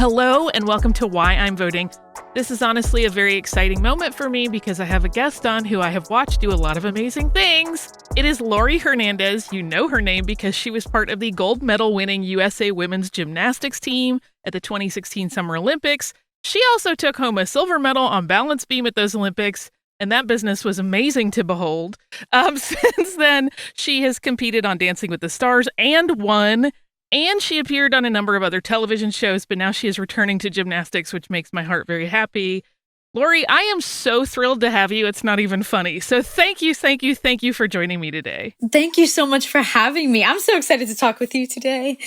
Hello and welcome to Why I'm Voting. This is honestly a very exciting moment for me because I have a guest on who I have watched do a lot of amazing things. It is Laurie Hernandez. You know her name because she was part of the gold medal winning USA women's gymnastics team at the 2016 Summer Olympics. She also took home a silver medal on balance beam at those Olympics, and that business was amazing to behold. Since then, she has competed on Dancing with the Stars and won. And she appeared on a number of other television shows, but now she is returning to gymnastics, which makes my heart very happy. Laurie, I am so thrilled to have you. It's not even funny. So thank you for joining me today. Thank you so much for having me. I'm so excited to talk with you today.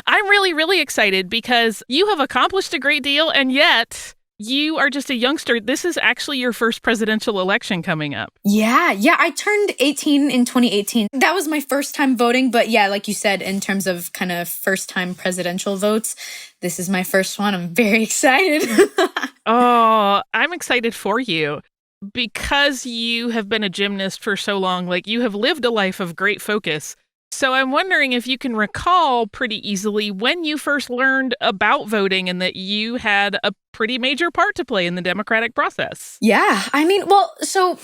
I'm really, really excited because you have accomplished a great deal, and yet you are just a youngster. This is actually your first presidential election coming up. Yeah. I turned 18 in 2018. That was my first time voting. But yeah, like you said, in terms of kind of first time presidential votes, this is my first one. I'm very excited. Oh, I'm excited for you because you have been a gymnast for so long. Like, you have lived a life of great focus. So I'm wondering if you can recall pretty easily when you first learned about voting and that you had a pretty major part to play in the democratic process. Yeah. So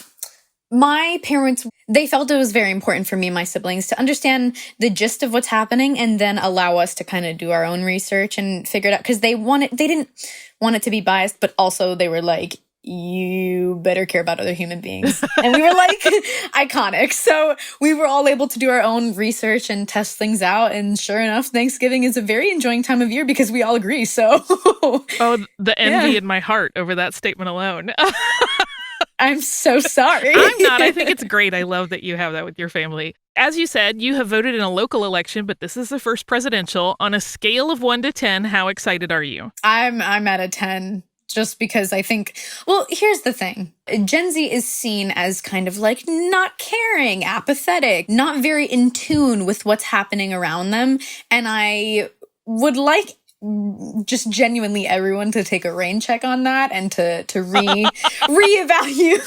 my parents, they felt it was very important for me and my siblings to understand the gist of what's happening and then allow us to kind of do our own research and figure it out. Because they didn't want it to be biased, but also they were like, you better care about other human beings. And we were like iconic. So we were all able to do our own research and test things out. And sure enough, Thanksgiving is a very enjoying time of year because we all agree. So oh, the envy in my heart over that statement alone. I'm so sorry. I'm not. I think it's great. I love that you have that with your family. As you said, you have voted in a local election, but this is the first presidential. On a scale of 1 to 10, how excited are you? I'm at a 10. Just because I think, well, here's the thing. Gen Z is seen as kind of like not caring, apathetic, not very in tune with what's happening around them. And I would like just genuinely everyone to take a rain check on that and to reevaluate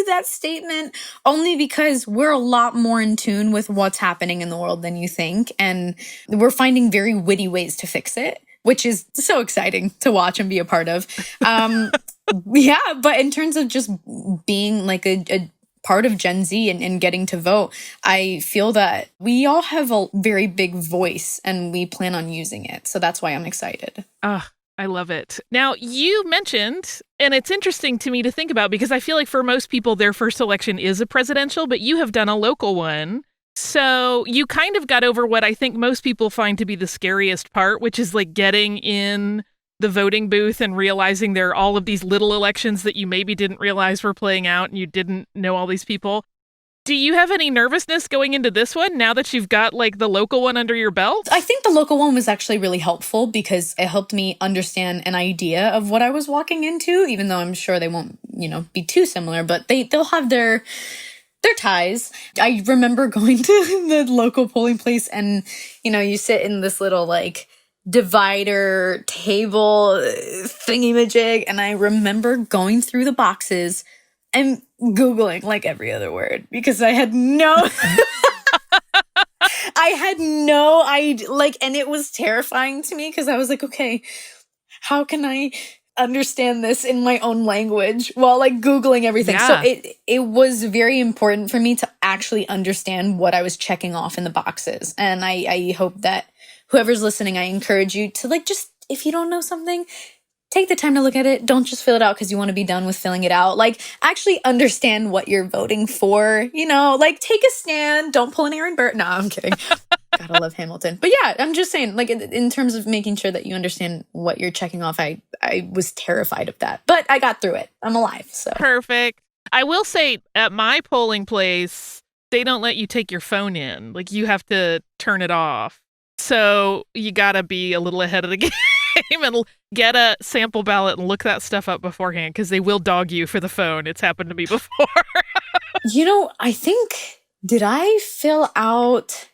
that statement, only because we're a lot more in tune with what's happening in the world than you think. And we're finding very witty ways to fix it, which is so exciting to watch and be a part of. Yeah, but in terms of just being like a part of Gen Z and getting to vote, I feel that we all have a very big voice and we plan on using it. So that's why I'm excited. I love it. Now, you mentioned, and it's interesting to me to think about because I feel like for most people, their first election is a presidential, but you have done a local one. So you kind of got over what I think most people find to be the scariest part, which is like getting in the voting booth and realizing there are all of these little elections that you maybe didn't realize were playing out and you didn't know all these people. Do you have any nervousness going into this one now that you've got like the local one under your belt? I think the local one was actually really helpful because it helped me understand an idea of what I was walking into, even though I'm sure they won't, be too similar, but they'll have their ties. I remember going to the local polling place and, you sit in this little like divider table thingy-majig. And I remember going through the boxes and Googling like every other word because I had no idea. And it was terrifying to me because I was like, okay, how can I understand this in my own language while like Googling everything? Yeah. So it was very important for me to actually understand what I was checking off in the boxes. And I hope that whoever's listening, I encourage you to like, just if you don't know something, take the time to look at it. Don't just fill it out because you want to be done with filling it out. Like, actually understand what you're voting for, like take a stand. Don't pull an Aaron Burr. No, I'm kidding. Gotta love Hamilton. But yeah, I'm just saying, like, in terms of making sure that you understand what you're checking off, I was terrified of that. But I got through it. I'm alive, so. Perfect. I will say, at my polling place, they don't let you take your phone in. Like, you have to turn it off. So you gotta be a little ahead of the game and get a sample ballot and look that stuff up beforehand because they will dog you for the phone. It's happened to me before. I think, did I fill out...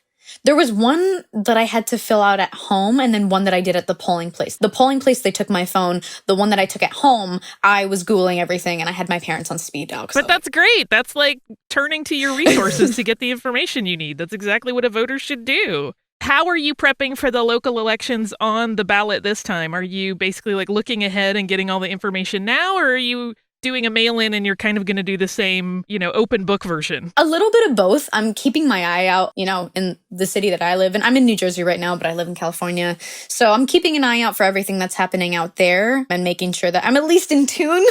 There was one that I had to fill out at home and then one that I did at the polling place. The polling place, they took my phone. The one that I took at home, I was Googling everything and I had my parents on speed dial. But that's great. That's like turning to your resources to get the information you need. That's exactly what a voter should do. How are you prepping for the local elections on the ballot this time? Are you basically like looking ahead and getting all the information now, or are you doing a mail-in and you're kind of going to do the same, open book version? A little bit of both. I'm keeping my eye out, in the city that I live in. I'm in New Jersey right now, but I live in California. So I'm keeping an eye out for everything that's happening out there and making sure that I'm at least in tune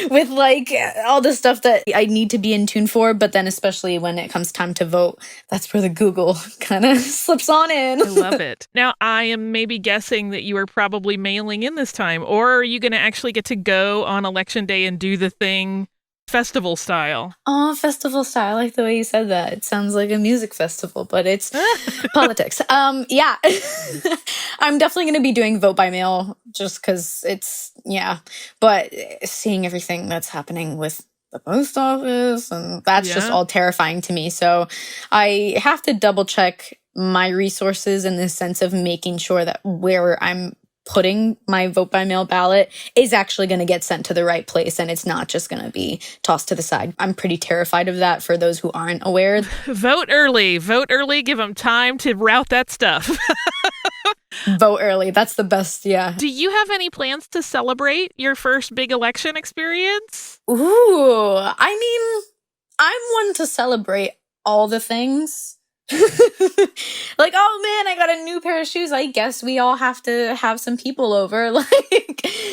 with like all the stuff that I need to be in tune for. But then especially when it comes time to vote, that's where the Google kind of slips on in. I love it. Now, I am maybe guessing that you are probably mailing in this time, or are you going to actually get to go on election day and do the thing festival style? Oh, festival style. I like the way you said that. It sounds like a music festival, but it's politics. Yeah. I'm definitely going to be doing vote by mail just because but seeing everything that's happening with the post office, and that's just all terrifying to me. So I have to double check my resources in the sense of making sure that where I'm putting my vote by mail ballot is actually going to get sent to the right place and it's not just going to be tossed to the side. I'm pretty terrified of that for those who aren't aware. Vote early, give them time to route that stuff. Vote early. That's the best. Yeah. Do you have any plans to celebrate your first big election experience? Ooh, I mean, I'm one to celebrate all the things. Like, oh man, I got a new pair of shoes. I guess we all have to have some people over.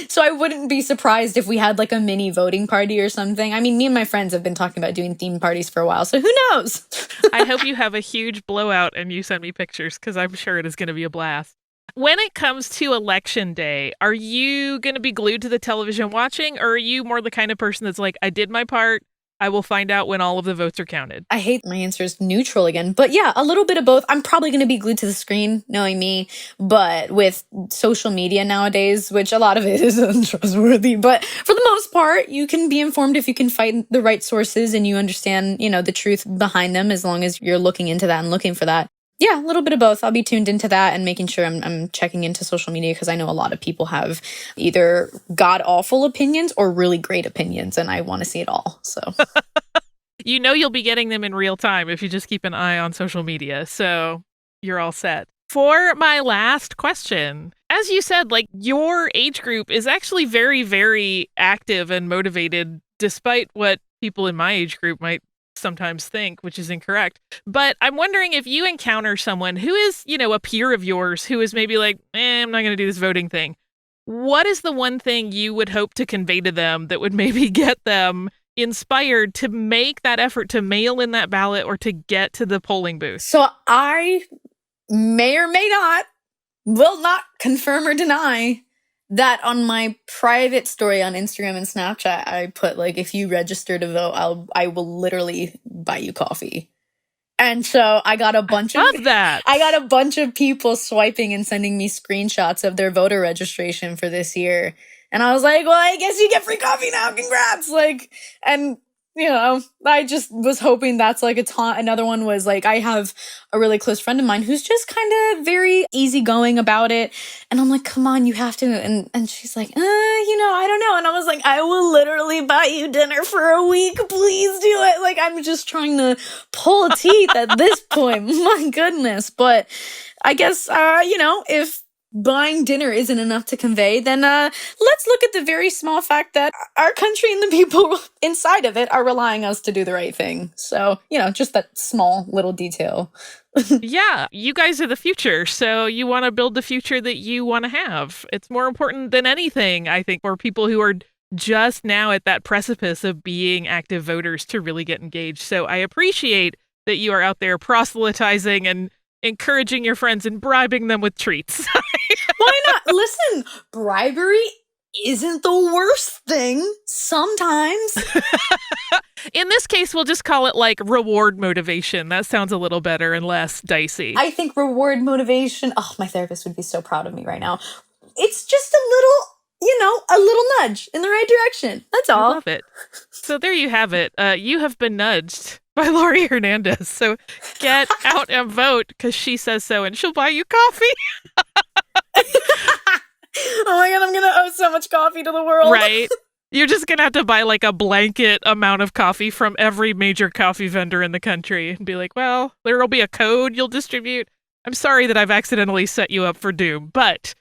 So I wouldn't be surprised if we had like a mini voting party or something. I mean, me and my friends have been talking about doing theme parties for a while, so who knows? I hope you have a huge blowout and you send me pictures because I'm sure it is going to be a blast. When it comes to election day, are you going to be glued to the television watching, or are you more the kind of person that's like, I did my part, I will find out when all of the votes are counted? I hate my answer is neutral again. But yeah, a little bit of both. I'm probably going to be glued to the screen, knowing me. But with social media nowadays, which a lot of it is untrustworthy, but for the most part, you can be informed if you can find the right sources and you understand, the truth behind them, as long as you're looking into that and looking for that. Yeah, a little bit of both. I'll be tuned into that and making sure I'm checking into social media because I know a lot of people have either god-awful opinions or really great opinions, and I want to see it all. So, you'll be getting them in real time if you just keep an eye on social media. So you're all set. For my last question, as you said, like your age group is actually very, very active and motivated, despite what people in my age group might sometimes think, which is incorrect. But I'm wondering if you encounter someone who is, a peer of yours who is maybe like, I'm not going to do this voting thing. What is the one thing you would hope to convey to them that would maybe get them inspired to make that effort to mail in that ballot or to get to the polling booth? So I may or may not, will not confirm or deny that on my private story on Instagram and Snapchat, I put like, if you register to vote, I will literally buy you coffee. And so I got a bunch of people swiping and sending me screenshots of their voter registration for this year. And I was like, well, I guess you get free coffee now. Congrats. I just was hoping that's like another one was like, I have a really close friend of mine who's just kind of very easygoing about it. And I'm like, come on, you have to. And she's like, I don't know. And I was like, I will literally buy you dinner for a week. Please do it. Like, I'm just trying to pull teeth at this point. My goodness. But I guess, if buying dinner isn't enough to convey, then let's look at the very small fact that our country and the people inside of it are relying on us to do the right thing. So, just that small little detail. Yeah, you guys are the future. So you want to build the future that you want to have. It's more important than anything, I think, for people who are just now at that precipice of being active voters to really get engaged. So I appreciate that you are out there proselytizing and encouraging your friends and bribing them with treats. Why not? Listen, bribery isn't the worst thing sometimes. In this case, we'll just call it like reward motivation. That sounds a little better and less dicey. I think reward motivation, my therapist would be so proud of me right now. It's just a little nudge in the right direction. That's all. I love it. So there you have it. You have been nudged by Laurie Hernandez. So get out and vote because she says so and she'll buy you coffee. Oh my God, I'm going to owe so much coffee to the world. Right. You're just going to have to buy like a blanket amount of coffee from every major coffee vendor in the country and be like, well, there'll be a code you'll distribute. I'm sorry that I've accidentally set you up for doom, but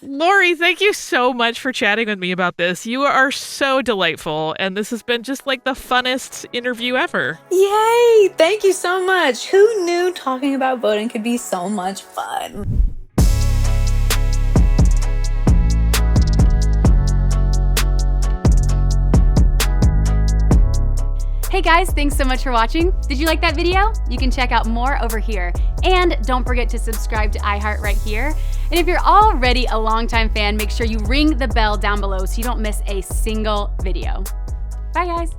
Laurie, thank you so much for chatting with me about this. You are so delightful, and this has been just like the funnest interview ever. Yay! Thank you so much. Who knew talking about voting could be so much fun? Hey guys, thanks so much for watching. Did you like that video? You can check out more over here. And don't forget to subscribe to iHeart right here. And if you're already a longtime fan, make sure you ring the bell down below so you don't miss a single video. Bye guys.